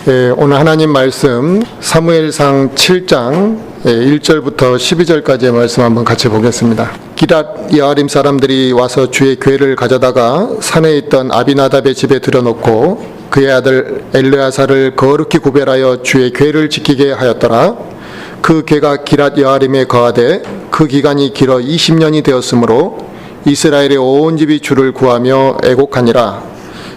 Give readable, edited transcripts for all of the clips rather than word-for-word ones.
오늘 하나님 말씀 사무엘상 7장 1절부터 12절까지의 말씀 한번 같이 보겠습니다. 기랏 여아림 사람들이 와서 주의 궤를 가져다가 산에 있던 아비나답의 집에 들여놓고 그의 아들 엘르아사를 거룩히 구별하여 주의 궤를 지키게 하였더라. 그 궤가 기랏 여아림에 거하되 그 기간이 길어 20년이 되었으므로 이스라엘의 온 집이 주를 구하며 애곡하니라.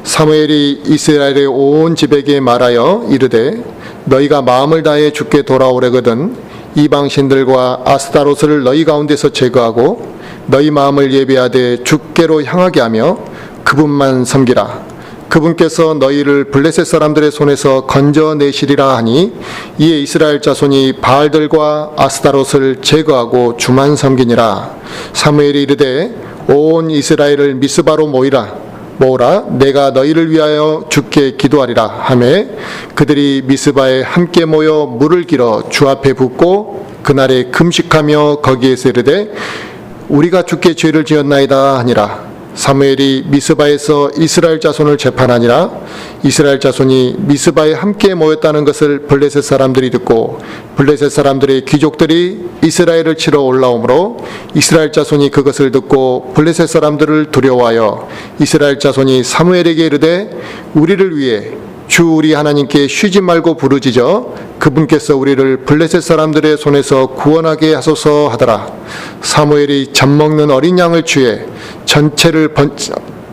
사무엘이 이스라엘의 온 집에게 말하여 이르되 너희가 마음을 다해 주께 돌아오려거든 이방신들과 아스타롯을 너희 가운데서 제거하고 너희 마음을 예비하되 주께로 향하게 하며 그분만 섬기라. 그분께서 너희를 블레셋 사람들의 손에서 건져내시리라 하니 이에 이스라엘 자손이 바알들과 아스타롯을 제거하고 주만 섬기니라. 사무엘이 이르되 온 이스라엘을 미스바로 모으라 내가 너희를 위하여 주께 기도하리라 하매 그들이 미스바에 함께 모여 물을 길어 주 앞에 붓고 그날에 금식하며 거기에서 이르되 우리가 주께 죄를 지었나이다 하니라. 사무엘이 미스바에서 이스라엘 자손을 재판하니라. 이스라엘 자손이 미스바에 함께 모였다는 것을 블레셋 사람들이 듣고 블레셋 사람들의 귀족들이 이스라엘을 치러 올라오므로 이스라엘 자손이 그것을 듣고 블레셋 사람들을 두려워하여 이스라엘 자손이 사무엘에게 이르되 우리를 위해 주 우리 하나님께 쉬지 말고 부르짖어 그분께서 우리를 블레셋 사람들의 손에서 구원하게 하소서 하더라. 사무엘이 젖먹는 어린 양을 취해 전체를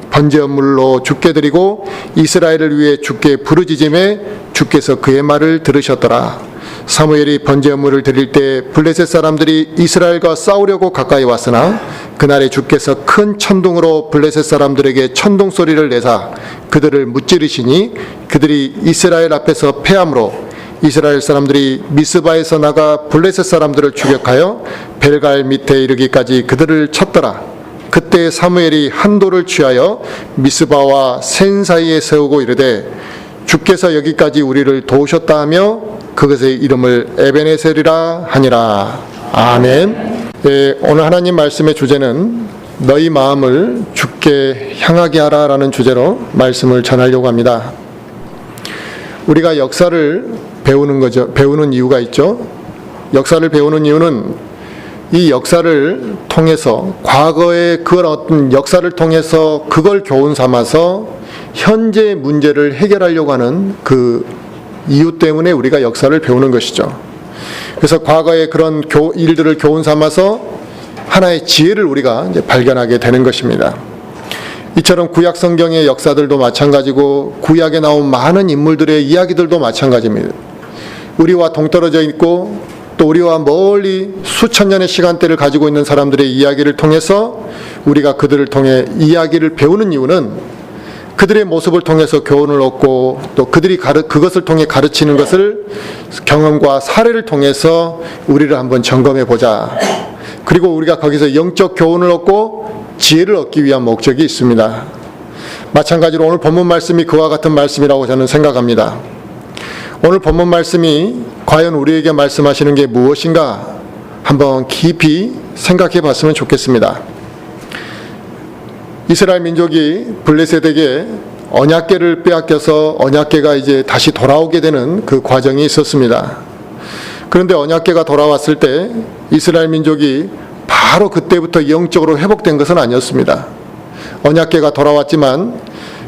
번제물로 주께 드리고 이스라엘을 위해 주께 부르짖음에 주께서 그의 말을 들으셨더라. 사무엘이 번제물을 드릴 때 블레셋 사람들이 이스라엘과 싸우려고 가까이 왔으나 그날에 주께서 큰 천둥으로 블레셋 사람들에게 천둥 소리를 내사 그들을 무찌르시니 그들이 이스라엘 앞에서 패함으로 이스라엘 사람들이 미스바에서 나가 블레셋 사람들을 추격하여 벨갈 밑에 이르기까지 그들을 쳤더라. 그때 사무엘이 한 돌을 취하여 미스바와 센 사이에 세우고 이르되 주께서 여기까지 우리를 도우셨다 하며 그것의 이름을 에베네셀이라 하니라. 아멘. 오늘 하나님 말씀의 주제는 너희 마음을 주께 향하게 하라라는 주제로 말씀을 전하려고 합니다. 우리가 역사를 배우는 이유가 있죠. 역사를 배우는 이유는 이 역사를 통해서 과거의 그 어떤 역사를 통해서 그걸 교훈 삼아서 현재의 문제를 해결하려고 하는 그 이유 때문에 우리가 역사를 배우는 것이죠. 그래서 과거의 그런 일들을 교훈 삼아서 하나의 지혜를 우리가 이제 발견하게 되는 것입니다. 이처럼 구약 성경의 역사들도 마찬가지고 구약에 나온 많은 인물들의 이야기들도 마찬가지입니다. 우리와 동떨어져 있고 또 우리와 멀리 수천 년의 시간대를 가지고 있는 사람들의 이야기를 통해서 우리가 그들을 통해 이야기를 배우는 이유는 그들의 모습을 통해서 교훈을 얻고 또 그들이 그것을 통해 가르치는 것을 경험과 사례를 통해서 우리를 한번 점검해 보자. 그리고 우리가 거기서 영적 교훈을 얻고 지혜를 얻기 위한 목적이 있습니다. 마찬가지로 오늘 본문 말씀이 그와 같은 말씀이라고 저는 생각합니다. 오늘 본문 말씀이 과연 우리에게 말씀하시는 게 무엇인가 한번 깊이 생각해 봤으면 좋겠습니다. 이스라엘 민족이 블레셋에게 언약궤를 빼앗겨서 언약궤가 이제 다시 돌아오게 되는 그 과정이 있었습니다. 그런데 언약궤가 돌아왔을 때 이스라엘 민족이 바로 그때부터 영적으로 회복된 것은 아니었습니다. 언약궤가 돌아왔지만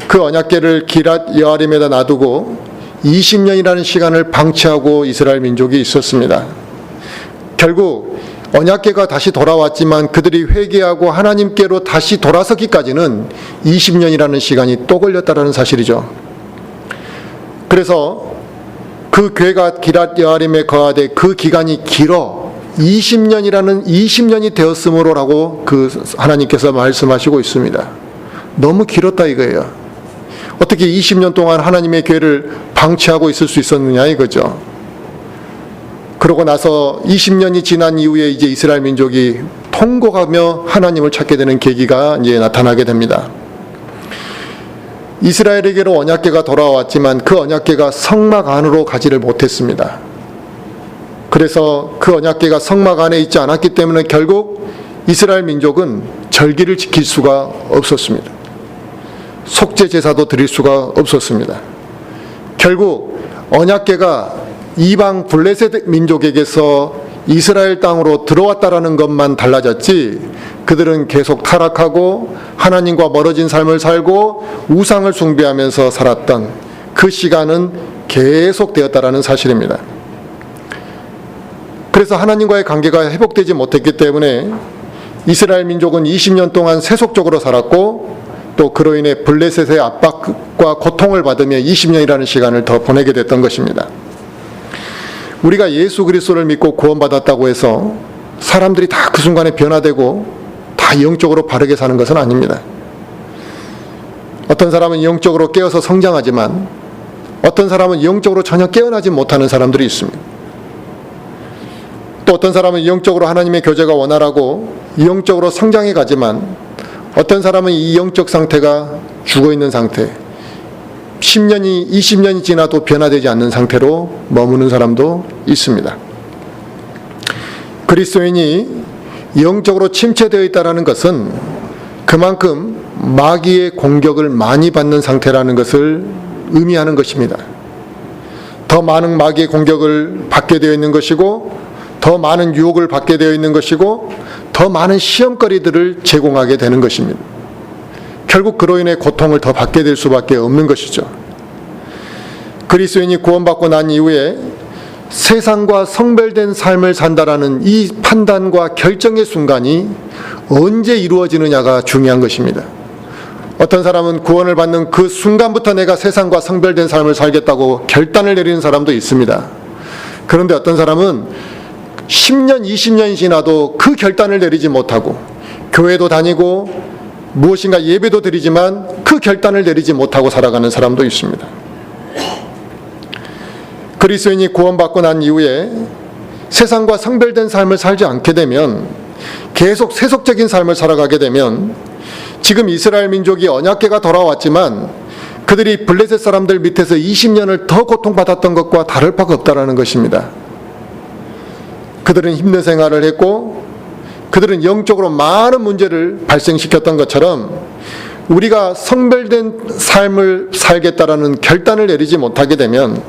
그 언약궤를 기랏 여아림에다 놔두고 20년이라는 시간을 방치하고 이스라엘 민족이 있었습니다. 결국 언약궤가 다시 돌아왔지만 그들이 회개하고 하나님께로 다시 돌아서기까지는 20년이라는 시간이 또 걸렸다는 사실이죠. 그래서 그 궤가 기랏 여아림에 거하되 그 기간이 길어 20년이 되었으므로라고 그 하나님께서 말씀하시고 있습니다. 너무 길었다 이거예요. 어떻게 20년 동안 하나님의 궤를 방치하고 있을 수 있었느냐 이거죠. 그러고 나서 20년이 지난 이후에 이제 이스라엘 민족이 통곡하며 하나님을 찾게 되는 계기가 이제 나타나게 됩니다. 이스라엘에게로 언약궤가 돌아왔지만 그 언약궤가 성막 안으로 가지를 못했습니다. 그래서 그 언약궤가 성막 안에 있지 않았기 때문에 결국 이스라엘 민족은 절기를 지킬 수가 없었습니다. 속죄 제사도 드릴 수가 없었습니다. 결국 언약궤가 이방 블레셋 민족에게서 이스라엘 땅으로 들어왔다라는 것만 달라졌지, 그들은 계속 타락하고 하나님과 멀어진 삶을 살고 우상을 숭배하면서 살았던 그 시간은 계속되었다라는 사실입니다. 그래서 하나님과의 관계가 회복되지 못했기 때문에 이스라엘 민족은 20년 동안 세속적으로 살았고, 또 그로 인해 블레셋의 압박과 고통을 받으며 20년이라는 시간을 더 보내게 됐던 것입니다. 우리가 예수 그리스도를 믿고 구원받았다고 해서 사람들이 다 그 순간에 변화되고 다 영적으로 바르게 사는 것은 아닙니다. 어떤 사람은 영적으로 깨어서 성장하지만 어떤 사람은 영적으로 전혀 깨어나지 못하는 사람들이 있습니다. 또 어떤 사람은 영적으로 하나님의 교제가 원활하고 영적으로 성장해 가지만 어떤 사람은 이 영적 상태가 죽어있는 상태, 10년이 20년이 지나도 변화되지 않는 상태로 머무는 사람도 있습니다. 그리스도인이 영적으로 침체되어 있다는 것은 그만큼 마귀의 공격을 많이 받는 상태라는 것을 의미하는 것입니다. 더 많은 마귀의 공격을 받게 되어 있는 것이고, 더 많은 유혹을 받게 되어 있는 것이고, 더 많은 시험거리들을 제공하게 되는 것입니다. 결국 그로 인해 고통을 더 받게 될 수밖에 없는 것이죠. 그리스도인이 구원받고 난 이후에 세상과 성별된 삶을 산다라는 이 판단과 결정의 순간이 언제 이루어지느냐가 중요한 것입니다. 어떤 사람은 구원을 받는 그 순간부터 내가 세상과 성별된 삶을 살겠다고 결단을 내리는 사람도 있습니다. 그런데 어떤 사람은 10년, 20년이 지나도 그 결단을 내리지 못하고 교회도 다니고 무엇인가 예배도 드리지만 그 결단을 내리지 못하고 살아가는 사람도 있습니다. 그리스도인이 구원받고 난 이후에 세상과 성별된 삶을 살지 않게 되면, 계속 세속적인 삶을 살아가게 되면, 지금 이스라엘 민족이 언약궤가 돌아왔지만 그들이 블레셋 사람들 밑에서 20년을 더 고통받았던 것과 다를 바가 없다는 것입니다. 그들은 힘든 생활을 했고 그들은 영적으로 많은 문제를 발생시켰던 것처럼 우리가 성별된 삶을 살겠다라는 결단을 내리지 못하게 되면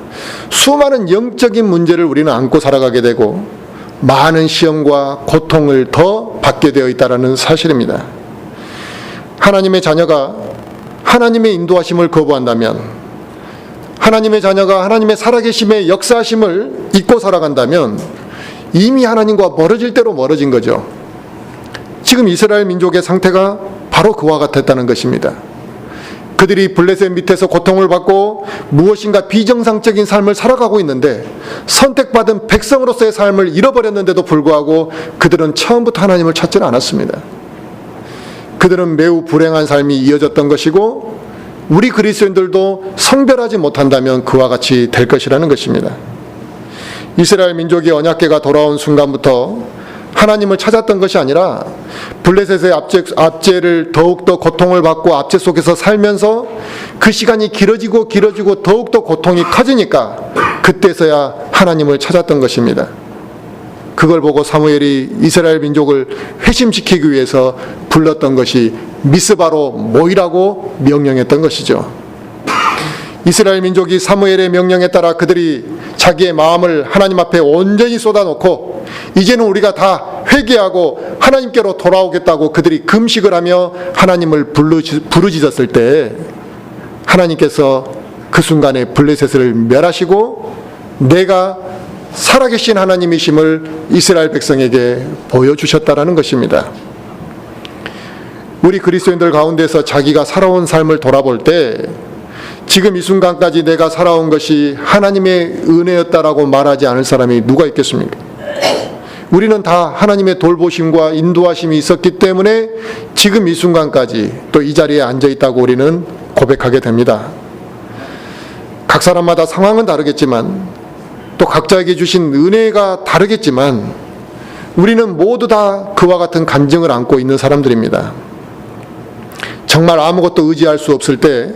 수많은 영적인 문제를 우리는 안고 살아가게 되고 많은 시험과 고통을 더 받게 되어 있다는 사실입니다. 하나님의 자녀가 하나님의 인도하심을 거부한다면, 하나님의 자녀가 하나님의 살아계심의 역사하심을 잊고 살아간다면 이미 하나님과 멀어질 대로 멀어진 거죠. 지금 이스라엘 민족의 상태가 바로 그와 같았다는 것입니다. 그들이 블레셋 밑에서 고통을 받고 무엇인가 비정상적인 삶을 살아가고 있는데, 선택받은 백성으로서의 삶을 잃어버렸는데도 불구하고 그들은 처음부터 하나님을 찾지는 않았습니다. 그들은 매우 불행한 삶이 이어졌던 것이고, 우리 그리스도인들도 성별하지 못한다면 그와 같이 될 것이라는 것입니다. 이스라엘 민족이 언약궤가 돌아온 순간부터 하나님을 찾았던 것이 아니라 블레셋의 압제를 더욱더 고통을 받고 압제 속에서 살면서 그 시간이 길어지고 더욱더 고통이 커지니까 그때서야 하나님을 찾았던 것입니다. 그걸 보고 사무엘이 이스라엘 민족을 회심시키기 위해서 불렀던 것이 미스바로 모이라고 명령했던 것이죠. 이스라엘 민족이 사무엘의 명령에 따라 그들이 자기의 마음을 하나님 앞에 온전히 쏟아놓고 이제는 우리가 다 회개하고 하나님께로 돌아오겠다고 그들이 금식을 하며 하나님을 부르짖었을 때, 하나님께서 그 순간에 블레셋을 멸하시고 내가 살아계신 하나님이심을 이스라엘 백성에게 보여주셨다라는 것입니다. 우리 그리스도인들 가운데서 자기가 살아온 삶을 돌아볼 때 지금 이 순간까지 내가 살아온 것이 하나님의 은혜였다라고 말하지 않을 사람이 누가 있겠습니까? 우리는 다 하나님의 돌보심과 인도하심이 있었기 때문에 지금 이 순간까지 또 이 자리에 앉아 있다고 우리는 고백하게 됩니다. 각 사람마다 상황은 다르겠지만 또 각자에게 주신 은혜가 다르겠지만 우리는 모두 다 그와 같은 간증을 안고 있는 사람들입니다. 정말 아무것도 의지할 수 없을 때,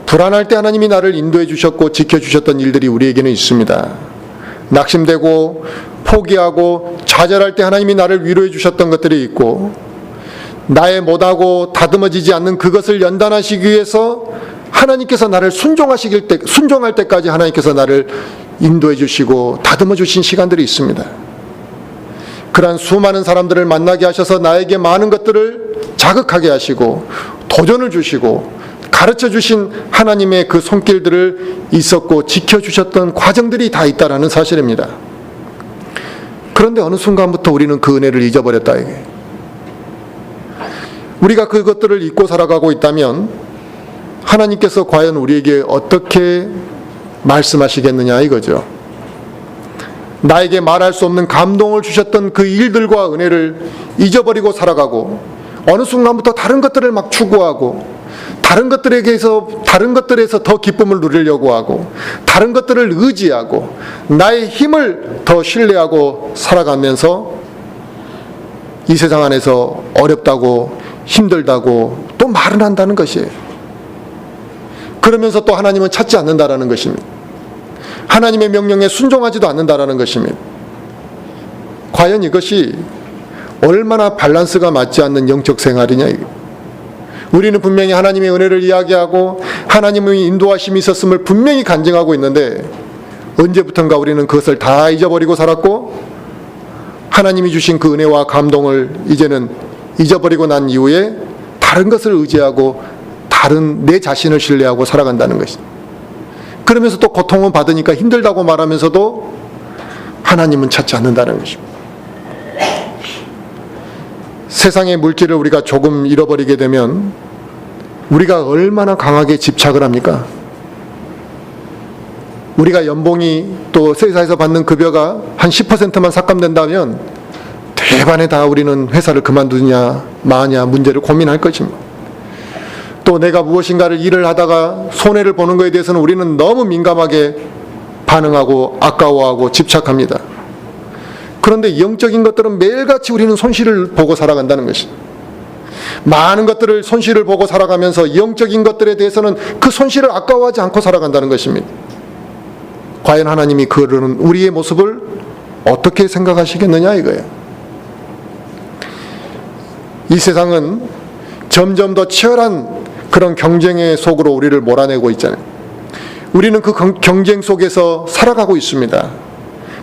불안할 때 하나님이 나를 인도해 주셨고 지켜주셨던 일들이 우리에게는 있습니다. 낙심되고 포기하고 좌절할 때 하나님이 나를 위로해 주셨던 것들이 있고, 나의 못하고 다듬어지지 않는 그것을 연단하시기 위해서 하나님께서 나를 순종할 때까지 하나님께서 나를 인도해 주시고 다듬어 주신 시간들이 있습니다. 그러한 수많은 사람들을 만나게 하셔서 나에게 많은 것들을 자극하게 하시고 도전을 주시고 가르쳐 주신 하나님의 그 손길들을 있었고 지켜주셨던 과정들이 다 있다라는 사실입니다. 그런데 어느 순간부터 우리는 그 은혜를 잊어버렸다. 우리가 그것들을 잊고 살아가고 있다면 하나님께서 과연 우리에게 어떻게 말씀하시겠느냐 이거죠. 나에게 말할 수 없는 감동을 주셨던 그 일들과 은혜를 잊어버리고 살아가고 어느 순간부터 다른 것들을 막 추구하고 다른 것들에서 더 기쁨을 누리려고 하고 다른 것들을 의지하고 나의 힘을 더 신뢰하고 살아가면서 이 세상 안에서 어렵다고 힘들다고 또 말은 한다는 것이에요. 그러면서 또 하나님은 찾지 않는다라는 것입니다. 하나님의 명령에 순종하지도 않는다라는 것입니다. 과연 이것이 얼마나 밸런스가 맞지 않는 영적 생활이냐. 우리는 분명히 하나님의 은혜를 이야기하고 하나님의 인도하심이 있었음을 분명히 간증하고 있는데 언제부턴가 우리는 그것을 다 잊어버리고 살았고 하나님이 주신 그 은혜와 감동을 이제는 잊어버리고 난 이후에 다른 것을 의지하고 다른 내 자신을 신뢰하고 살아간다는 것입니다. 그러면서 또 고통을 받으니까 힘들다고 말하면서도 하나님은 찾지 않는다는 것입니다. 세상의 물질을 우리가 조금 잃어버리게 되면 우리가 얼마나 강하게 집착을 합니까? 우리가 연봉이 또 회사에서 받는 급여가 한 10%만 삭감된다면 대반에 다 우리는 회사를 그만두냐 마냐 문제를 고민할 것입니다. 또 내가 무엇인가를 일을 하다가 손해를 보는 것에 대해서는 우리는 너무 민감하게 반응하고 아까워하고 집착합니다. 그런데 영적인 것들은 매일같이 우리는 손실을 보고 살아간다는 것입니다. 많은 것들을 손실을 보고 살아가면서 영적인 것들에 대해서는 그 손실을 아까워하지 않고 살아간다는 것입니다. 과연 하나님이 그러는 우리의 모습을 어떻게 생각하시겠느냐 이거예요. 이 세상은 점점 더 치열한 그런 경쟁의 속으로 우리를 몰아내고 있잖아요. 우리는 그 경쟁 속에서 살아가고 있습니다.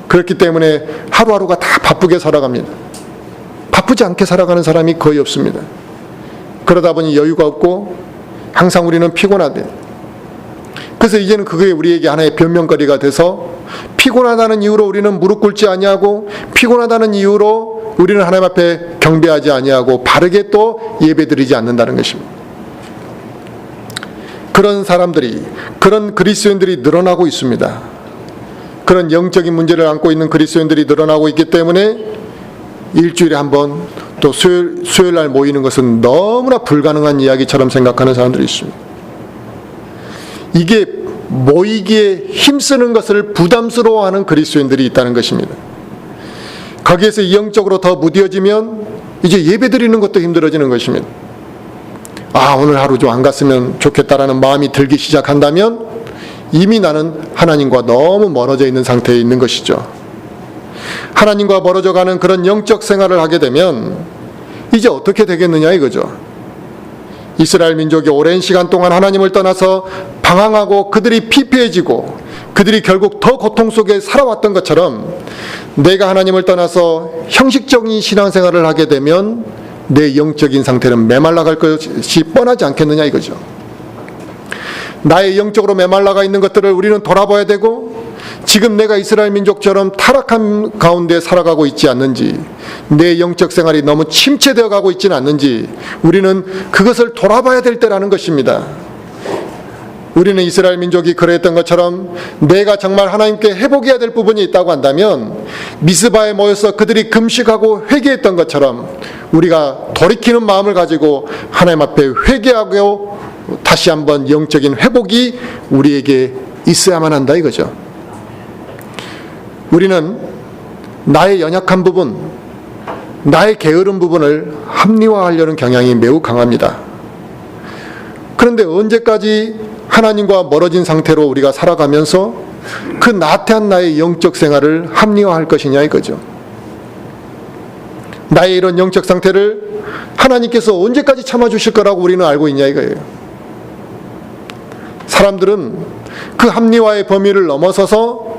그렇기 때문에 하루하루가 다 바쁘게 살아갑니다. 바쁘지 않게 살아가는 사람이 거의 없습니다. 그러다 보니 여유가 없고 항상 우리는 피곤하대. 그래서 이제는 그게 우리에게 하나의 변명거리가 돼서 피곤하다는 이유로 우리는 무릎 꿇지 아니하고 피곤하다는 이유로 우리는 하나님 앞에 경배하지 아니하고 바르게 또 예배드리지 않는다는 것입니다. 그런 사람들이, 그런 그리스도인들이 늘어나고 있습니다. 그런 영적인 문제를 안고 있는 그리스도인들이 늘어나고 있기 때문에 일주일에 한 번 또 수요일 날 모이는 것은 너무나 불가능한 이야기처럼 생각하는 사람들이 있습니다. 이게 모이기에 힘쓰는 것을 부담스러워하는 그리스도인들이 있다는 것입니다. 거기에서 영적으로 더 무뎌지면 이제 예배드리는 것도 힘들어지는 것입니다. 오늘 하루 좀 안 갔으면 좋겠다라는 마음이 들기 시작한다면 이미 나는 하나님과 너무 멀어져 있는 상태에 있는 것이죠. 하나님과 멀어져가는 그런 영적 생활을 하게 되면 이제 어떻게 되겠느냐 이거죠. 이스라엘 민족이 오랜 시간 동안 하나님을 떠나서 방황하고 그들이 피폐해지고 그들이 결국 더 고통 속에 살아왔던 것처럼 내가 하나님을 떠나서 형식적인 신앙생활을 하게 되면 내 영적인 상태는 메말라갈 것이 뻔하지 않겠느냐 이거죠. 나의 영적으로 메말라가 있는 것들을 우리는 돌아봐야 되고 지금 내가 이스라엘 민족처럼 타락한 가운데 살아가고 있지 않는지 내 영적 생활이 너무 침체되어 가고 있지는 않는지 우리는 그것을 돌아봐야 될 때라는 것입니다. 우리는 이스라엘 민족이 그랬던 것처럼 내가 정말 하나님께 회복해야 될 부분이 있다고 한다면 미스바에 모여서 그들이 금식하고 회개했던 것처럼 우리가 돌이키는 마음을 가지고 하나님 앞에 회개하고 다시 한번 영적인 회복이 우리에게 있어야만 한다 이거죠. 우리는 나의 연약한 부분, 나의 게으른 부분을 합리화하려는 경향이 매우 강합니다. 그런데 언제까지 하나님과 멀어진 상태로 우리가 살아가면서 그 나태한 나의 영적 생활을 합리화할 것이냐 이거죠. 나의 이런 영적 상태를 하나님께서 언제까지 참아주실 거라고 우리는 알고 있냐 이거예요. 사람들은 그 합리화의 범위를 넘어서서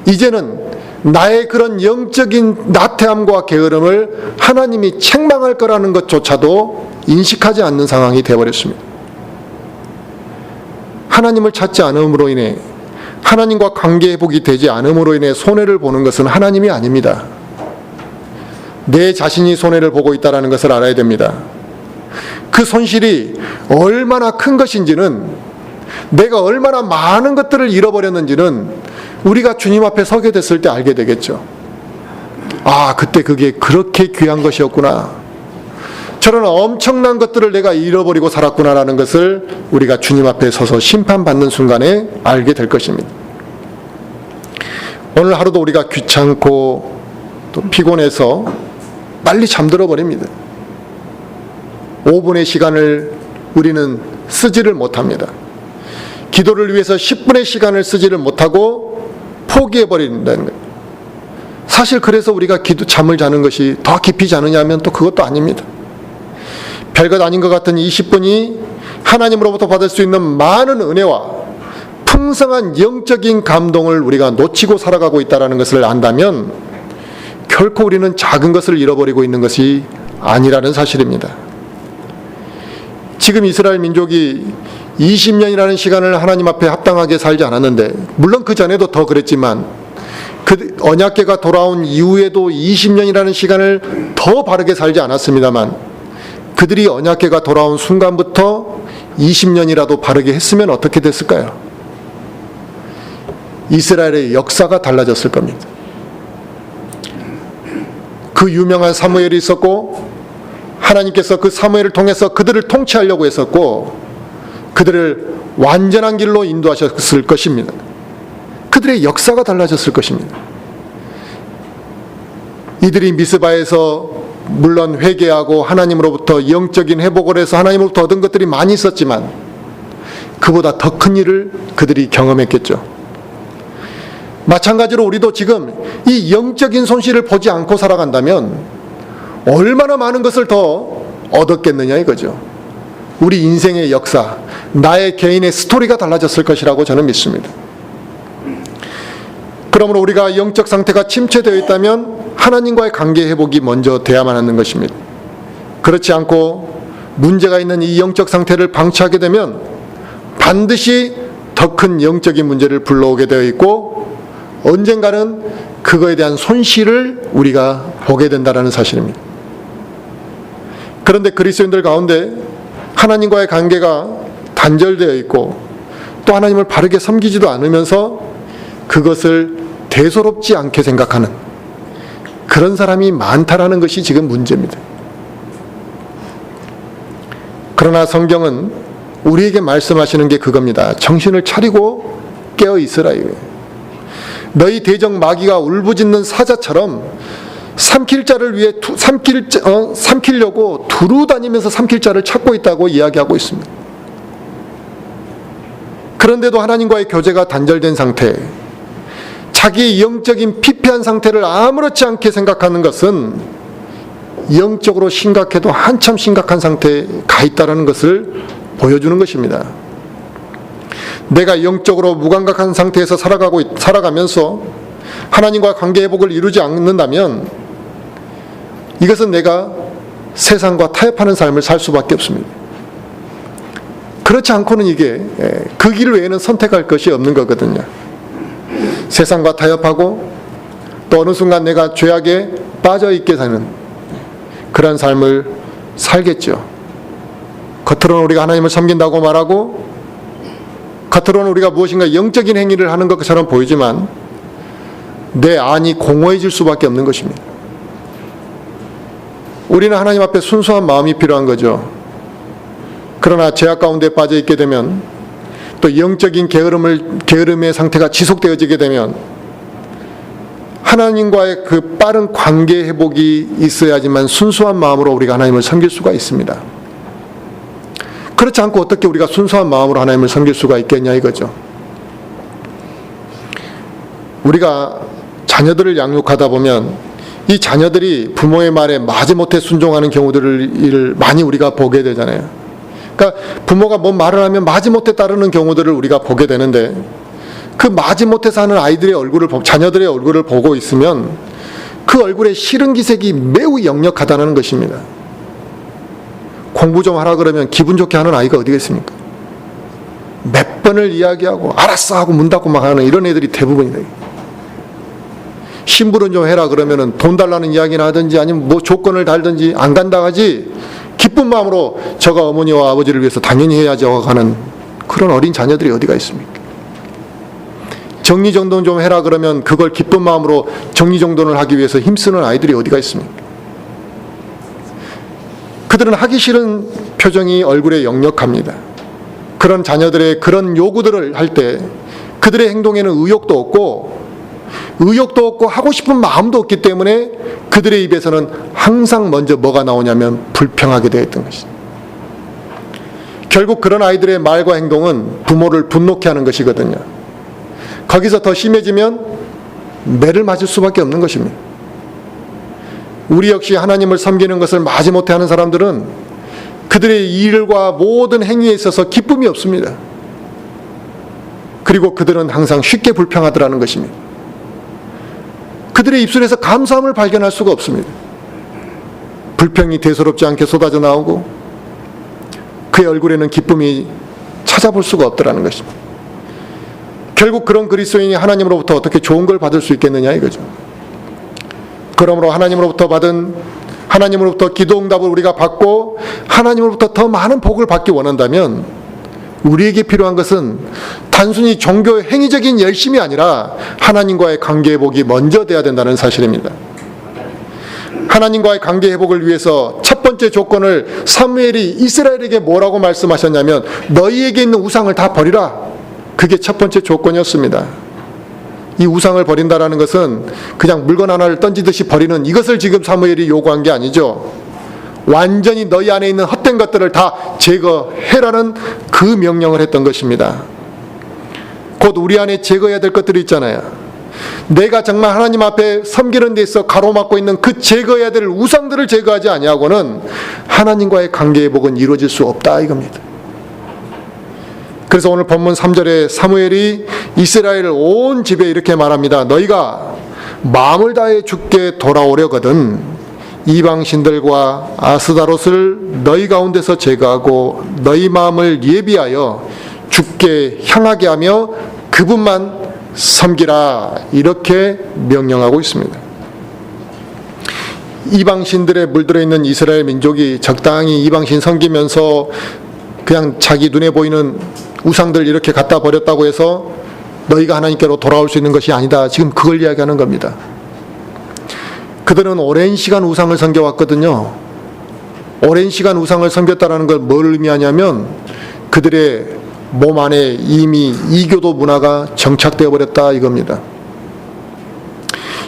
이제는 나의 그런 영적인 나태함과 게으름을 하나님이 책망할 거라는 것조차도 인식하지 않는 상황이 되어버렸습니다. 하나님을 찾지 않음으로 인해, 하나님과 관계 회복이 되지 않음으로 인해 손해를 보는 것은 하나님이 아닙니다. 내 자신이 손해를 보고 있다는 것을 알아야 됩니다. 그 손실이 얼마나 큰 것인지는, 내가 얼마나 많은 것들을 잃어버렸는지는 우리가 주님 앞에 서게 됐을 때 알게 되겠죠. 아, 그때 그게 그렇게 귀한 것이었구나, 저런 엄청난 것들을 내가 잃어버리고 살았구나라는 것을 우리가 주님 앞에 서서 심판받는 순간에 알게 될 것입니다. 오늘 하루도 우리가 귀찮고 또 피곤해서 빨리 잠들어 버립니다. 5분의 시간을 우리는 쓰지를 못합니다. 기도를 위해서 10분의 시간을 쓰지를 못하고 포기해버린다는 거예요. 사실 그래서 우리가 잠을 자는 것이 더 깊이 자느냐 하면 또 그것도 아닙니다. 별것 아닌 것 같은 20분이 하나님으로부터 받을 수 있는 많은 은혜와 풍성한 영적인 감동을 우리가 놓치고 살아가고 있다는 것을 안다면 결코 우리는 작은 것을 잃어버리고 있는 것이 아니라는 사실입니다. 지금 이스라엘 민족이 20년이라는 시간을 하나님 앞에 합당하게 살지 않았는데, 물론 그 전에도 더 그랬지만 그 언약궤가 돌아온 이후에도 20년이라는 시간을 더 바르게 살지 않았습니다만, 그들이 언약궤가 돌아온 순간부터 20년이라도 바르게 했으면 어떻게 됐을까요? 이스라엘의 역사가 달라졌을 겁니다. 그 유명한 사무엘이 있었고, 하나님께서 그 사무엘을 통해서 그들을 통치하려고 했었고, 그들을 완전한 길로 인도하셨을 것입니다. 그들의 역사가 달라졌을 것입니다. 이들이 미스바에서 물론 회개하고 하나님으로부터 영적인 회복을 해서 하나님으로부터 얻은 것들이 많이 있었지만 그보다 더 큰 일을 그들이 경험했겠죠. 마찬가지로 우리도 지금 이 영적인 손실을 보지 않고 살아간다면 얼마나 많은 것을 더 얻었겠느냐 이거죠. 우리 인생의 역사, 나의 개인의 스토리가 달라졌을 것이라고 저는 믿습니다. 그러므로 우리가 영적 상태가 침체되어 있다면 하나님과의 관계 회복이 먼저 돼야만 하는 것입니다. 그렇지 않고 문제가 있는 이 영적 상태를 방치하게 되면 반드시 더 큰 영적인 문제를 불러오게 되어 있고, 언젠가는 그거에 대한 손실을 우리가 보게 된다는 사실입니다. 그런데 그리스도인들 가운데 하나님과의 관계가 단절되어 있고 또 하나님을 바르게 섬기지도 않으면서 그것을 대수롭지 않게 생각하는 그런 사람이 많다라는 것이 지금 문제입니다. 그러나 성경은 우리에게 말씀하시는 게 그겁니다. 정신을 차리고 깨어 있으라 이거예요. 너희 대적 마귀가 울부짖는 사자처럼 삼킬 자를 위해 삼키려고 두루 다니면서 삼킬 자를 찾고 있다고 이야기하고 있습니다. 그런데도 하나님과의 교제가 단절된 상태, 자기의 영적인 피폐한 상태를 아무렇지 않게 생각하는 것은 영적으로 심각해도 한참 심각한 상태에 가 있다는 것을 보여주는 것입니다. 내가 영적으로 무감각한 상태에서 살아가면서 하나님과 관계 회복을 이루지 않는다면 이것은 내가 세상과 타협하는 삶을 살 수밖에 없습니다. 그렇지 않고는 이게 그 길 외에는 선택할 것이 없는 거거든요. 세상과 타협하고 또 어느 순간 내가 죄악에 빠져있게 사는 그런 삶을 살겠죠. 겉으로는 우리가 하나님을 섬긴다고 말하고 겉으로는 우리가 무엇인가 영적인 행위를 하는 것처럼 보이지만 내 안이 공허해질 수밖에 없는 것입니다. 우리는 하나님 앞에 순수한 마음이 필요한 거죠. 그러나 죄악 가운데 빠져있게 되면 또 영적인 게으름의 상태가 지속되어지게 되면 하나님과의 그 빠른 관계 회복이 있어야지만 순수한 마음으로 우리가 하나님을 섬길 수가 있습니다. 그렇지 않고 어떻게 우리가 순수한 마음으로 하나님을 섬길 수가 있겠냐 이거죠. 우리가 자녀들을 양육하다 보면 이 자녀들이 부모의 말에 마지못해 순종하는 경우들을 많이 우리가 보게 되잖아요. 그러니까 부모가 뭔 말을 하면 마지못해 따르는 경우들을 우리가 보게 되는데, 그 마지못해서 하는 자녀들의 얼굴을 보고 있으면 그 얼굴에 싫은 기색이 매우 역력하다는 것입니다. 공부 좀 하라 그러면 기분 좋게 하는 아이가 어디겠습니까? 몇 번을 이야기하고 알았어 하고 문 닫고 막 하는 이런 애들이 대부분이다. 심부름 좀 해라 그러면은 돈 달라는 이야기나 하든지 아니면 뭐 조건을 달든지 안 간다 하지, 기쁜 마음으로 저가 어머니와 아버지를 위해서 당연히 해야지 하고 가는 그런 어린 자녀들이 어디가 있습니까? 정리정돈 좀 해라 그러면 그걸 기쁜 마음으로 정리정돈을 하기 위해서 힘쓰는 아이들이 어디가 있습니까? 그들은 하기 싫은 표정이 얼굴에 역력합니다. 그런 자녀들의 그런 요구들을 할 때 그들의 행동에는 의욕도 없고 하고 싶은 마음도 없기 때문에 그들의 입에서는 항상 먼저 뭐가 나오냐면 불평하게 되어 있던 것입니다. 결국 그런 아이들의 말과 행동은 부모를 분노케 하는 것이거든요. 거기서 더 심해지면 매를 맞을 수밖에 없는 것입니다. 우리 역시 하나님을 섬기는 것을 마지못해 하는 사람들은 그들의 일과 모든 행위에 있어서 기쁨이 없습니다. 그리고 그들은 항상 쉽게 불평하더라는 것입니다. 그들의 입술에서 감사함을 발견할 수가 없습니다. 불평이 대수롭지 않게 쏟아져 나오고 그의 얼굴에는 기쁨이 찾아볼 수가 없더라는 것입니다. 결국 그런 그리스도인이 하나님으로부터 어떻게 좋은 걸 받을 수 있겠느냐 이거죠. 그러므로 하나님으로부터 기도 응답을 우리가 받고 하나님으로부터 더 많은 복을 받기 원한다면 우리에게 필요한 것은 단순히 종교 행위적인 열심이 아니라 하나님과의 관계 회복이 먼저 돼야 된다는 사실입니다. 하나님과의 관계 회복을 위해서 첫 번째 조건을 사무엘이 이스라엘에게 뭐라고 말씀하셨냐면 너희에게 있는 우상을 다 버리라. 그게 첫 번째 조건이었습니다. 이 우상을 버린다라는 것은 그냥 물건 하나를 던지듯이 버리는 이것을 지금 사무엘이 요구한 게 아니죠. 완전히 너희 안에 있는 헛된 것들을 다 제거해라는 그 명령을 했던 것입니다. 곧 우리 안에 제거해야 될 것들이 있잖아요. 내가 정말 하나님 앞에 섬기는 데 있어 가로막고 있는 그 제거해야 될 우상들을 제거하지 아니하고는 하나님과의 관계 회복은 이루어질 수 없다 이겁니다. 그래서 오늘 본문 3절에 사무엘이 이스라엘 온 집에 이렇게 말합니다. 너희가 마음을 다해 주께 돌아오려거든 이방신들과 아스다롯을 너희 가운데서 제거하고 너희 마음을 예비하여 주께 향하게 하며 그분만 섬기라 이렇게 명령하고 있습니다. 이방신들에 물들어 있는 이스라엘 민족이 적당히 이방신 섬기면서 그냥 자기 눈에 보이는 우상들 이렇게 갖다 버렸다고 해서 너희가 하나님께로 돌아올 수 있는 것이 아니다. 지금 그걸 이야기하는 겁니다. 그들은 오랜 시간 우상을 섬겨왔거든요. 오랜 시간 우상을 섬겼다는 걸 뭘 의미하냐면 그들의 몸 안에 이미 이교도 문화가 정착되어 버렸다 이겁니다.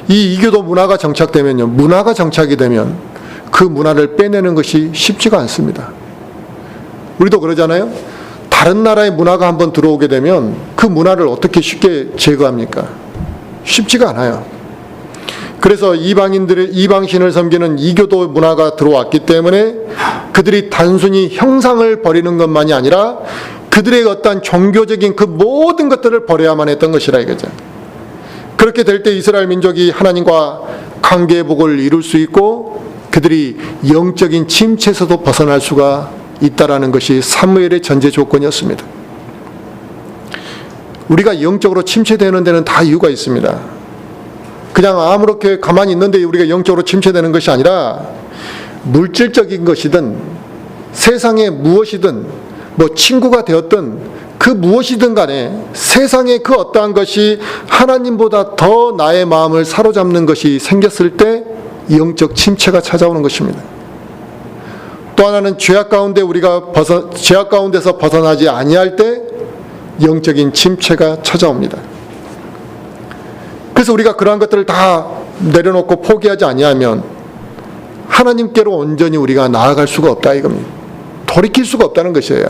이 이교도 문화가 정착되면요. 문화가 정착이 되면 그 문화를 빼내는 것이 쉽지가 않습니다. 우리도 그러잖아요. 다른 나라의 문화가 한번 들어오게 되면 그 문화를 어떻게 쉽게 제거합니까? 쉽지가 않아요. 그래서 이방신을 섬기는 이교도 문화가 들어왔기 때문에 그들이 단순히 형상을 버리는 것만이 아니라 그들의 어떤 종교적인 그 모든 것들을 버려야만 했던 것이라 이거죠. 그렇게 될 때 이스라엘 민족이 하나님과 관계 회복을 이룰 수 있고 그들이 영적인 침체에서도 벗어날 수가 있다라는 것이 사무엘의 전제 조건이었습니다. 우리가 영적으로 침체되는 데는 다 이유가 있습니다. 그냥 아무렇게 가만히 있는데 우리가 영적으로 침체되는 것이 아니라 물질적인 것이든 세상의 무엇이든 뭐 친구가 되었든 그 무엇이든 간에 세상의 그 어떠한 것이 하나님보다 더 나의 마음을 사로잡는 것이 생겼을 때 영적 침체가 찾아오는 것입니다. 또 하나는 죄악 가운데서 벗어나지 아니할 때 영적인 침체가 찾아옵니다. 그래서 우리가 그러한 것들을 다 내려놓고 포기하지 아니하면 하나님께로 온전히 우리가 나아갈 수가 없다 이겁니다. 돌이킬 수가 없다는 것이에요.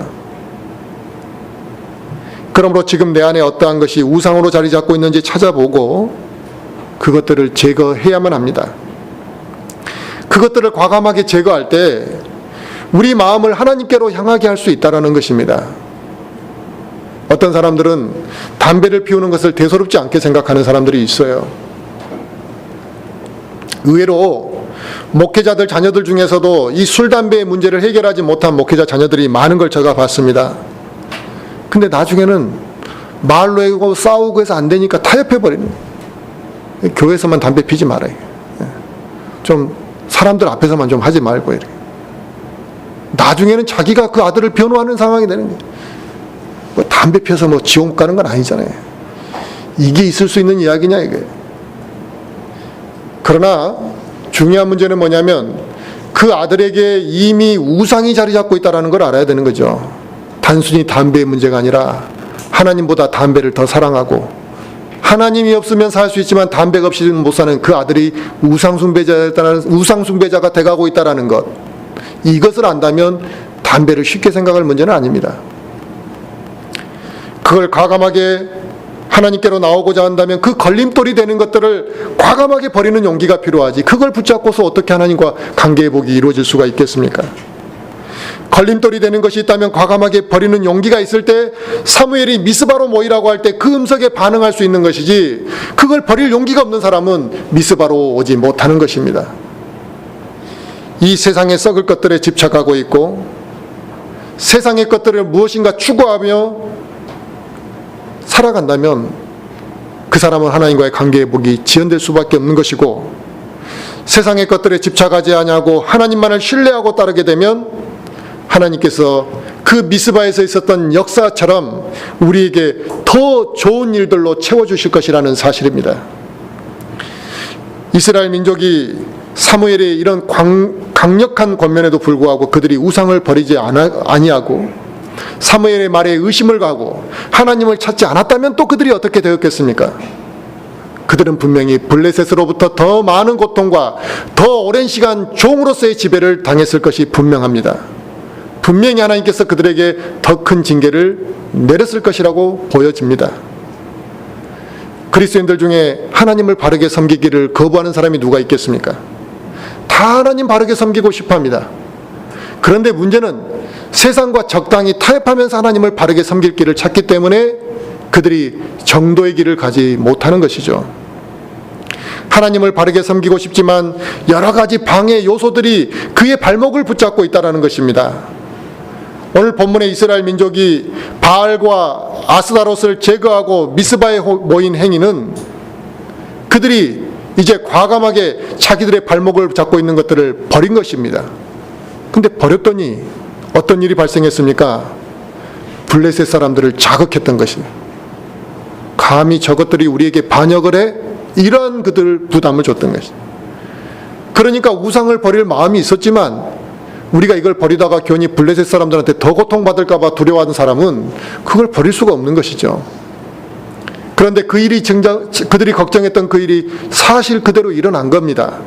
그러므로 지금 내 안에 어떠한 것이 우상으로 자리 잡고 있는지 찾아보고 그것들을 제거해야만 합니다. 그것들을 과감하게 제거할 때 우리 마음을 하나님께로 향하게 할 수 있다는 것입니다. 어떤 사람들은 담배를 피우는 것을 대수롭지 않게 생각하는 사람들이 있어요. 의외로 목회자들 자녀들 중에서도 이 술, 담배의 문제를 해결하지 못한 목회자 자녀들이 많은 걸 제가 봤습니다. 근데 나중에는 말로 하고 싸우고 해서 안 되니까 타협해버리는 거예요. 교회에서만 담배 피지 말아요. 좀 사람들 앞에서만 좀 하지 말고 이렇게. 나중에는 자기가 그 아들을 변호하는 상황이 되는 거예요. 뭐 담배 피워서 뭐 지옥 가는 건 아니잖아요. 이게 있을 수 있는 이야기냐 이게. 그러나 중요한 문제는 뭐냐면 그 아들에게 이미 우상이 자리 잡고 있다는 걸 알아야 되는 거죠. 단순히 담배의 문제가 아니라 하나님보다 담배를 더 사랑하고 하나님이 없으면 살 수 있지만 담배가 없이는 못 사는 그 아들이 우상숭배자가 돼가고 있다는 것, 이것을 안다면 담배를 쉽게 생각할 문제는 아닙니다. 그걸 과감하게 하나님께로 나오고자 한다면 그 걸림돌이 되는 것들을 과감하게 버리는 용기가 필요하지, 그걸 붙잡고서 어떻게 하나님과 관계회복이 이루어질 수가 있겠습니까? 걸림돌이 되는 것이 있다면 과감하게 버리는 용기가 있을 때 사무엘이 미스바로 모이라고 할 때 그 음성에 반응할 수 있는 것이지, 그걸 버릴 용기가 없는 사람은 미스바로 오지 못하는 것입니다. 이 세상의 썩을 것들에 집착하고 있고 세상의 것들을 무엇인가 추구하며 살아간다면 그 사람은 하나님과의 관계회복이 지연될 수밖에 없는 것이고, 세상의 것들에 집착하지 아니하고 하나님만을 신뢰하고 따르게 되면 하나님께서 그 미스바에서 있었던 역사처럼 우리에게 더 좋은 일들로 채워주실 것이라는 사실입니다. 이스라엘 민족이 사무엘의 이런 강력한 권면에도 불구하고 그들이 우상을 버리지 아니하고 사무엘의 말에 의심을 가고 하나님을 찾지 않았다면 또 그들이 어떻게 되었겠습니까? 그들은 분명히 블레셋으로부터 더 많은 고통과 더 오랜 시간 종으로서의 지배를 당했을 것이 분명합니다. 분명히 하나님께서 그들에게 더 큰 징계를 내렸을 것이라고 보여집니다. 그리스도인들 중에 하나님을 바르게 섬기기를 거부하는 사람이 누가 있겠습니까? 다 하나님 바르게 섬기고 싶어합니다. 그런데 문제는 세상과 적당히 타협하면서 하나님을 바르게 섬길 길을 찾기 때문에 그들이 정도의 길을 가지 못하는 것이죠. 하나님을 바르게 섬기고 싶지만 여러 가지 방해 요소들이 그의 발목을 붙잡고 있다는 것입니다. 오늘 본문의 이스라엘 민족이 바알과 아스다롯을 제거하고 미스바에 모인 행위는 그들이 이제 과감하게 자기들의 발목을 잡고 있는 것들을 버린 것입니다. 근데 버렸더니 어떤 일이 발생했습니까? 블레셋 사람들을 자극했던 것입니다. 감히 저것들이 우리에게 반역을 해? 이러한 그들 부담을 줬던 것입니다. 그러니까 우상을 버릴 마음이 있었지만 우리가 이걸 버리다가 괜히 블레셋 사람들한테 더 고통받을까 봐 두려워하는 사람은 그걸 버릴 수가 없는 것이죠. 그런데 그 일이 그들이 걱정했던 그 일이 사실 그대로 일어난 겁니다.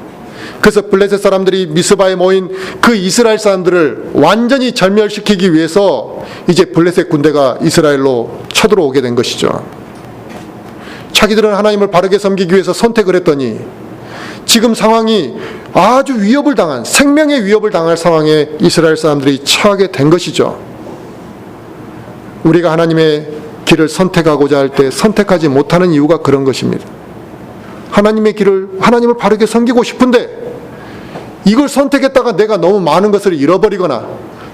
그래서 블레셋 사람들이 미스바에 모인 그 이스라엘 사람들을 완전히 절멸시키기 위해서 이제 블레셋 군대가 이스라엘로 쳐들어오게 된 것이죠. 자기들은 하나님을 바르게 섬기기 위해서 선택을 했더니 지금 상황이 아주 위협을 당한, 생명의 위협을 당할 상황에 이스라엘 사람들이 처하게 된 것이죠. 우리가 하나님의 길을 선택하고자 할 때 선택하지 못하는 이유가 그런 것입니다. 하나님의 길을, 하나님을 바르게 섬기고 싶은데 이걸 선택했다가 내가 너무 많은 것을 잃어버리거나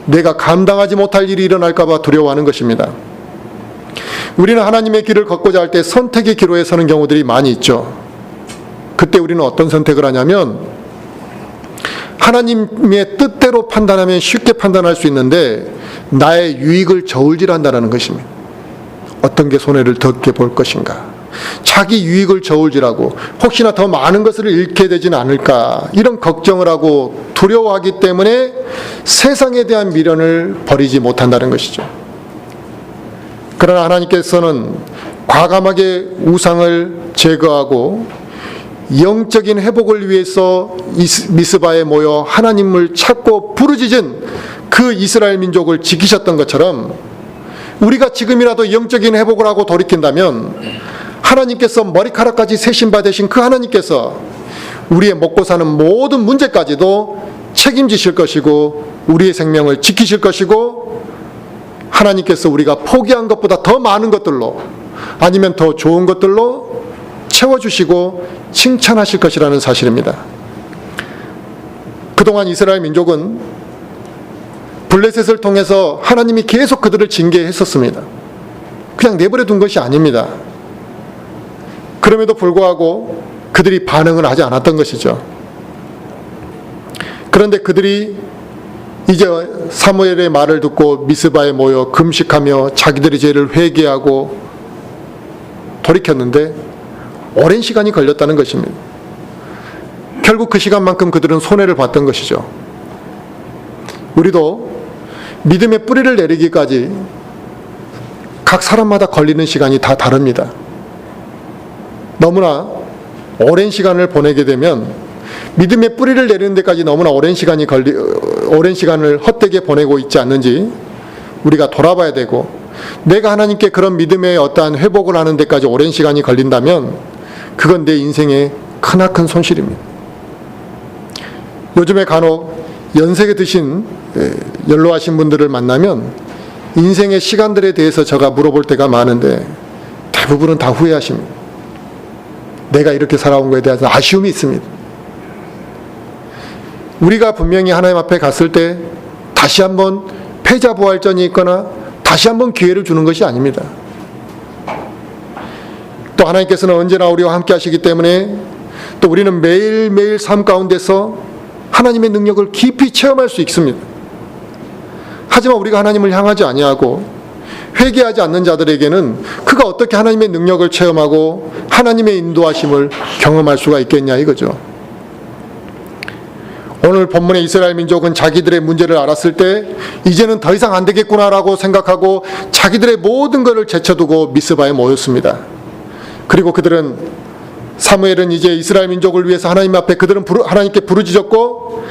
내가 감당하지 못할 일이 일어날까 봐 두려워하는 것입니다. 우리는 하나님의 길을 걷고자 할 때 선택의 기로에 서는 경우들이 많이 있죠. 그때 우리는 어떤 선택을 하냐면 하나님의 뜻대로 판단하면 쉽게 판단할 수 있는데 나의 유익을 저울질한다는 것입니다. 어떤 게 손해를 적게 볼 것인가, 자기 유익을 저울질하고 혹시나 더 많은 것을 잃게 되지는 않을까, 이런 걱정을 하고 두려워하기 때문에 세상에 대한 미련을 버리지 못한다는 것이죠. 그러나 하나님께서는 과감하게 우상을 제거하고 영적인 회복을 위해서 미스바에 모여 하나님을 찾고 부르짖은 그 이스라엘 민족을 지키셨던 것처럼 우리가 지금이라도 영적인 회복을 하고 돌이킨다면 하나님께서 머리카락까지 세신 바 되신 그 하나님께서 우리의 먹고 사는 모든 문제까지도 책임지실 것이고 우리의 생명을 지키실 것이고 하나님께서 우리가 포기한 것보다 더 많은 것들로 아니면 더 좋은 것들로 채워주시고 칭찬하실 것이라는 사실입니다. 그동안 이스라엘 민족은 블레셋을 통해서 하나님이 계속 그들을 징계했었습니다. 그냥 내버려 둔 것이 아닙니다. 그럼에도 불구하고 그들이 반응을 하지 않았던 것이죠. 그런데 그들이 이제 사무엘의 말을 듣고 미스바에 모여 금식하며 자기들의 죄를 회개하고 돌이켰는데 오랜 시간이 걸렸다는 것입니다. 결국 그 시간만큼 그들은 손해를 봤던 것이죠. 우리도 믿음의 뿌리를 내리기까지 각 사람마다 걸리는 시간이 다 다릅니다. 너무나 오랜 시간을 보내게 되면 믿음의 뿌리를 내리는 데까지 너무나 오랜 시간을 헛되게 보내고 있지 않는지 우리가 돌아봐야 되고, 내가 하나님께 그런 믿음의 어떠한 회복을 하는 데까지 오랜 시간이 걸린다면 그건 내 인생의 크나큰 손실입니다. 요즘에 간혹 연세가 드신 연로하신 분들을 만나면 인생의 시간들에 대해서 제가 물어볼 때가 많은데 대부분은 다 후회하십니다. 내가 이렇게 살아온 것에 대해서 아쉬움이 있습니다. 우리가 분명히 하나님 앞에 갔을 때 다시 한번 패자부활전이 있거나 다시 한번 기회를 주는 것이 아닙니다. 또 하나님께서는 언제나 우리와 함께 하시기 때문에 또 우리는 매일매일 삶 가운데서 하나님의 능력을 깊이 체험할 수 있습니다. 하지만 우리가 하나님을 향하지 아니하고 회개하지 않는 자들에게는 그가 어떻게 하나님의 능력을 체험하고 하나님의 인도하심을 경험할 수가 있겠냐 이거죠. 오늘 본문의 이스라엘 민족은 자기들의 문제를 알았을 때 이제는 더 이상 안 되겠구나라고 생각하고 자기들의 모든 것을 제쳐두고 미스바에 모였습니다. 그리고 그들은 사무엘은 이제 이스라엘 민족을 위해서 하나님 앞에 그들은 하나님께 부르짖었고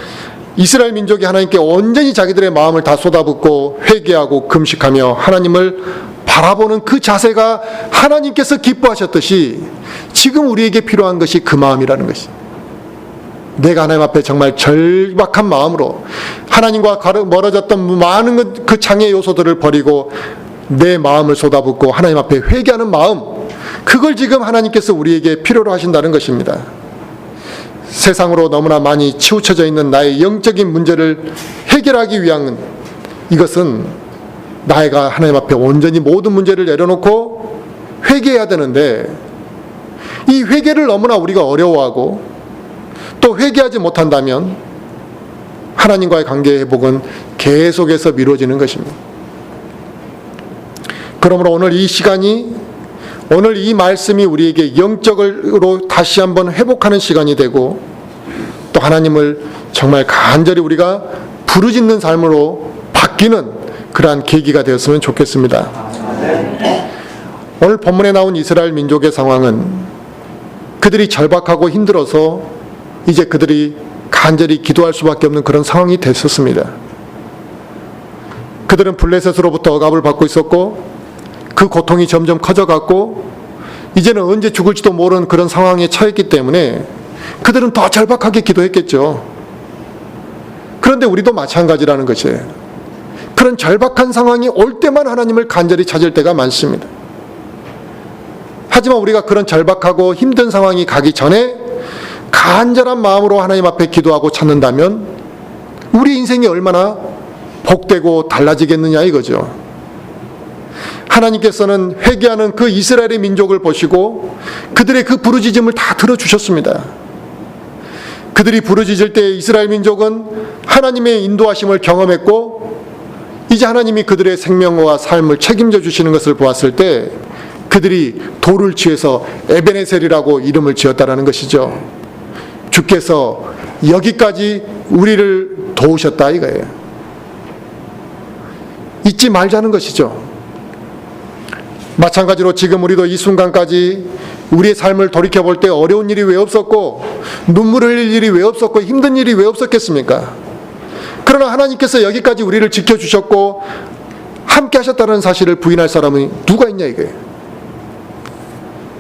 이스라엘 민족이 하나님께 온전히 자기들의 마음을 다 쏟아붓고 회개하고 금식하며 하나님을 바라보는 그 자세가 하나님께서 기뻐하셨듯이 지금 우리에게 필요한 것이 그 마음이라는 것입니다. 내가 하나님 앞에 정말 절박한 마음으로 하나님과 멀어졌던 많은 그 장애 요소들을 버리고 내 마음을 쏟아붓고 하나님 앞에 회개하는 마음, 그걸 지금 하나님께서 우리에게 필요로 하신다는 것입니다. 세상으로 너무나 많이 치우쳐져 있는 나의 영적인 문제를 해결하기 위한 이것은 나이가 하나님 앞에 온전히 모든 문제를 내려놓고 회개해야 되는데 이 회개를 너무나 우리가 어려워하고 또 회개하지 못한다면 하나님과의 관계 회복은 계속해서 미뤄지는 것입니다. 그러므로 오늘 이 시간이, 오늘 이 말씀이 우리에게 영적으로 다시 한번 회복하는 시간이 되고 또 하나님을 정말 간절히 우리가 부르짖는 삶으로 바뀌는 그러한 계기가 되었으면 좋겠습니다. 오늘 본문에 나온 이스라엘 민족의 상황은 그들이 절박하고 힘들어서 이제 그들이 간절히 기도할 수밖에 없는 그런 상황이 됐었습니다. 그들은 블레셋으로부터 억압을 받고 있었고 그 고통이 점점 커져갔고 이제는 언제 죽을지도 모르는 그런 상황에 처했기 때문에 그들은 더 절박하게 기도했겠죠. 그런데 우리도 마찬가지라는 것이에요. 그런 절박한 상황이 올 때만 하나님을 간절히 찾을 때가 많습니다. 하지만 우리가 그런 절박하고 힘든 상황이 가기 전에 간절한 마음으로 하나님 앞에 기도하고 찾는다면 우리 인생이 얼마나 복되고 달라지겠느냐 이거죠. 하나님께서는 회개하는 그 이스라엘의 민족을 보시고 그들의 그 부르짖음을 다 들어주셨습니다. 그들이 부르짖을 때 이스라엘 민족은 하나님의 인도하심을 경험했고 이제 하나님이 그들의 생명과 삶을 책임져 주시는 것을 보았을 때 그들이 돌을 취해서 에베네셀이라고 이름을 지었다라는 것이죠. 주께서 여기까지 우리를 도우셨다 이거예요. 잊지 말자는 것이죠. 마찬가지로 지금 우리도 이 순간까지 우리의 삶을 돌이켜볼 때 어려운 일이 왜 없었고 눈물 흘릴 일이 왜 없었고 힘든 일이 왜 없었겠습니까? 그러나 하나님께서 여기까지 우리를 지켜주셨고 함께 하셨다는 사실을 부인할 사람이 누가 있냐 이거예요.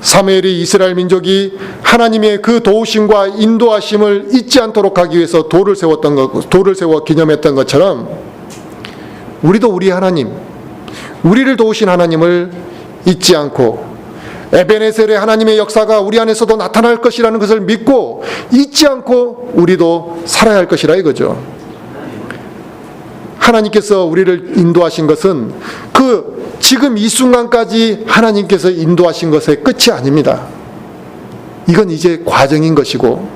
사무엘이 이스라엘 민족이 하나님의 그 도우심과 인도하심을 잊지 않도록 하기 위해서 돌을 세워 기념했던 것처럼 우리도 우리 하나님, 우리를 도우신 하나님을 잊지 않고 에베네셀의 하나님의 역사가 우리 안에서도 나타날 것이라는 것을 믿고 잊지 않고 우리도 살아야 할 것이라 이거죠. 하나님께서 우리를 인도하신 것은 지금 이 순간까지 하나님께서 인도하신 것의 끝이 아닙니다. 이건 이제 과정인 것이고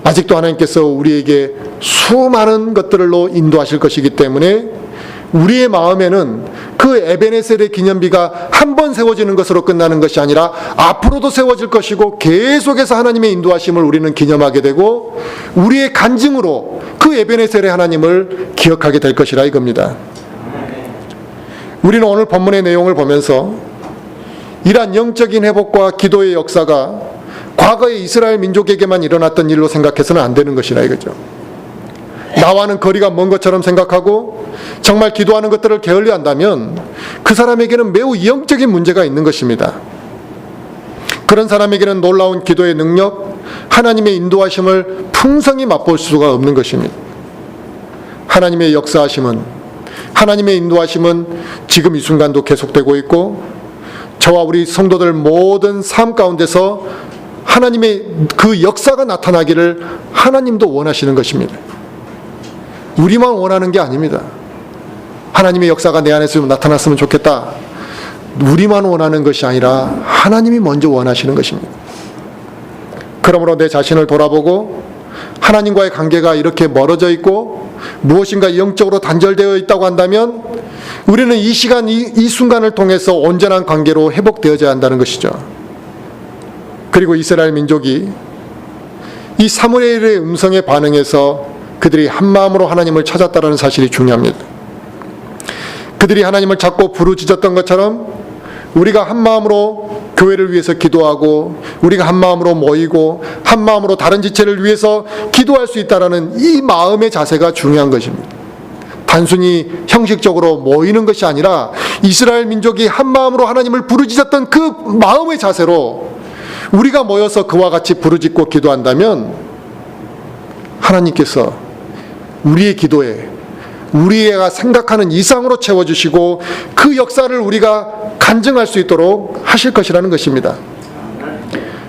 아직도 하나님께서 우리에게 수많은 것들로 인도하실 것이기 때문에 우리의 마음에는 그 에베네셀의 기념비가 한 번 세워지는 것으로 끝나는 것이 아니라 앞으로도 세워질 것이고 계속해서 하나님의 인도하심을 우리는 기념하게 되고 우리의 간증으로 그 에베네셀의 하나님을 기억하게 될 것이라 이겁니다. 우리는 오늘 본문의 내용을 보면서 이러한 영적인 회복과 기도의 역사가 과거의 이스라엘 민족에게만 일어났던 일로 생각해서는 안 되는 것이라 이거죠. 나와는 거리가 먼 것처럼 생각하고 정말 기도하는 것들을 게을리한다면 그 사람에게는 매우 영적인 문제가 있는 것입니다. 그런 사람에게는 놀라운 기도의 능력, 하나님의 인도하심을 풍성히 맛볼 수가 없는 것입니다. 하나님의 역사하심은, 하나님의 인도하심은 지금 이 순간도 계속되고 있고 저와 우리 성도들 모든 삶 가운데서 하나님의 그 역사가 나타나기를 하나님도 원하시는 것입니다. 우리만 원하는 게 아닙니다. 하나님의 역사가 내 안에서 나타났으면 좋겠다. 우리만 원하는 것이 아니라 하나님이 먼저 원하시는 것입니다. 그러므로 내 자신을 돌아보고 하나님과의 관계가 이렇게 멀어져 있고 무엇인가 영적으로 단절되어 있다고 한다면 우리는 이 시간, 이 순간을 통해서 온전한 관계로 회복되어야 한다는 것이죠. 그리고 이스라엘 민족이 이 사무엘의 음성에 반응해서 그들이 한마음으로 하나님을 찾았다는 사실이 중요합니다. 그들이 하나님을 찾고 부르짖었던 것처럼 우리가 한마음으로 교회를 위해서 기도하고 우리가 한마음으로 모이고 한마음으로 다른 지체를 위해서 기도할 수 있다는 이 마음의 자세가 중요한 것입니다. 단순히 형식적으로 모이는 것이 아니라 이스라엘 민족이 한마음으로 하나님을 부르짖었던 그 마음의 자세로 우리가 모여서 그와 같이 부르짖고 기도한다면 하나님께서 우리의 기도에 우리가 생각하는 이상으로 채워주시고 그 역사를 우리가 간증할 수 있도록 하실 것이라는 것입니다.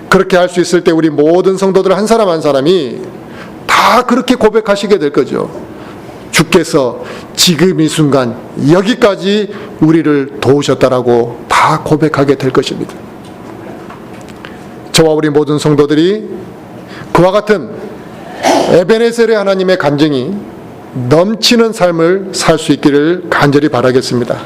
그렇게 할 수 있을 때 우리 모든 성도들 한 사람 한 사람이 다 그렇게 고백하시게 될 거죠. 주께서 지금 이 순간 여기까지 우리를 도우셨다라고 다 고백하게 될 것입니다. 저와 우리 모든 성도들이 그와 같은 에베네셀의 하나님의 간증이 넘치는 삶을 살 수 있기를 간절히 바라겠습니다.